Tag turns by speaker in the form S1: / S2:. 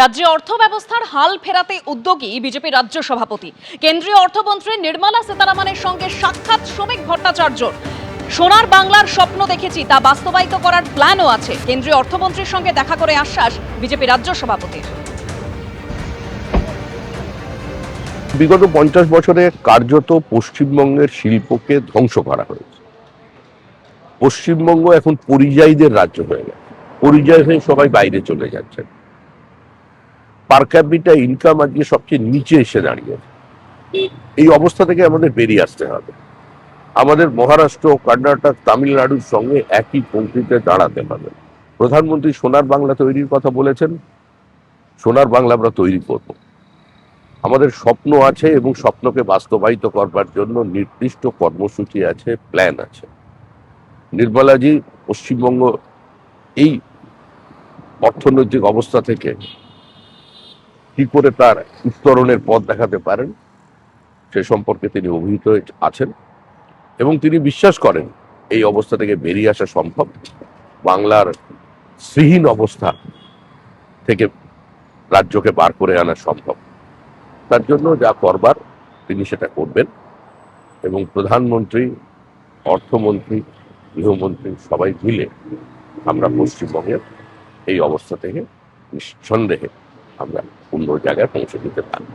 S1: রাজ্যে অর্থ ব্যবস্থার হাল ফেরাতে উদ্যোগী বিজেপি রাজ্য সভাপতি। কেন্দ্রীয় অর্থমন্ত্রী নির্মলা সীতারামনের সঙ্গে সাক্ষাৎ শ্রমিক ভট্টাচার্যর। সোনার বাংলার স্বপ্ন দেখেছি, তা বাস্তবায়িত করার প্ল্যানও আছে। কেন্দ্রীয় অর্থমন্ত্রীর সঙ্গে দেখা করে আশ্বাস বিজেপি রাজ্য সভাপতির।
S2: বিগত 50 বছরে কার্যত পশ্চিমবঙ্গের শিল্পকে ধ্বংস করা হয়েছে। পশ্চিমবঙ্গ এখন পরিযায়ীদের রাজ্য হয়ে গেছে। পরিযায়ী হয়ে সবাই বাইরে চলে যাচ্ছেন। পার ক্যাপিটা ইনকাম আজকে সবচেয়ে নিচে এসে দাঁড়িয়েছে। এই অবস্থা থেকে আমাদের বেরিয়ে আসতে হবে। আমাদের মহারাষ্ট্র, কর্ণাটক, তামিলনাড়ুর সঙ্গে একই পঙ্ক্তিতে দাঁড়াতে হবে। প্রধানমন্ত্রী সোনার বাংলা তৈরির কথা বলেছেন। সোনার বাংলা আমরা তৈরি করব। আমাদের স্বপ্ন আছে এবং স্বপ্নকে বাস্তবায়িত করবার জন্য নির্দিষ্ট কর্মসূচি আছে, প্ল্যান আছে। নির্মলাজি পশ্চিমবঙ্গ এই অর্থনৈতিক অবস্থা থেকে কি করে তার উত্তরণের পথ দেখাতে পারেন সে সম্পর্কে তিনি অভিহিত আছেন এবং তিনি বিশ্বাস করেন এই অবস্থা থেকে বেরিয়ে আসা সম্ভব। বাংলার শ্রীহীন অবস্থা থেকে রাজ্যকে বার করে আনা সম্ভব। তার জন্য যা করবার তিনি সেটা করবেন এবং প্রধানমন্ত্রী, অর্থমন্ত্রী, গৃহমন্ত্রী সবাই মিলে আমরা পশ্চিমবঙ্গের এই অবস্থা থেকে নিঃসন্দেহে আমরা অন্য জায়গায় পৌঁছে দিতে পারব।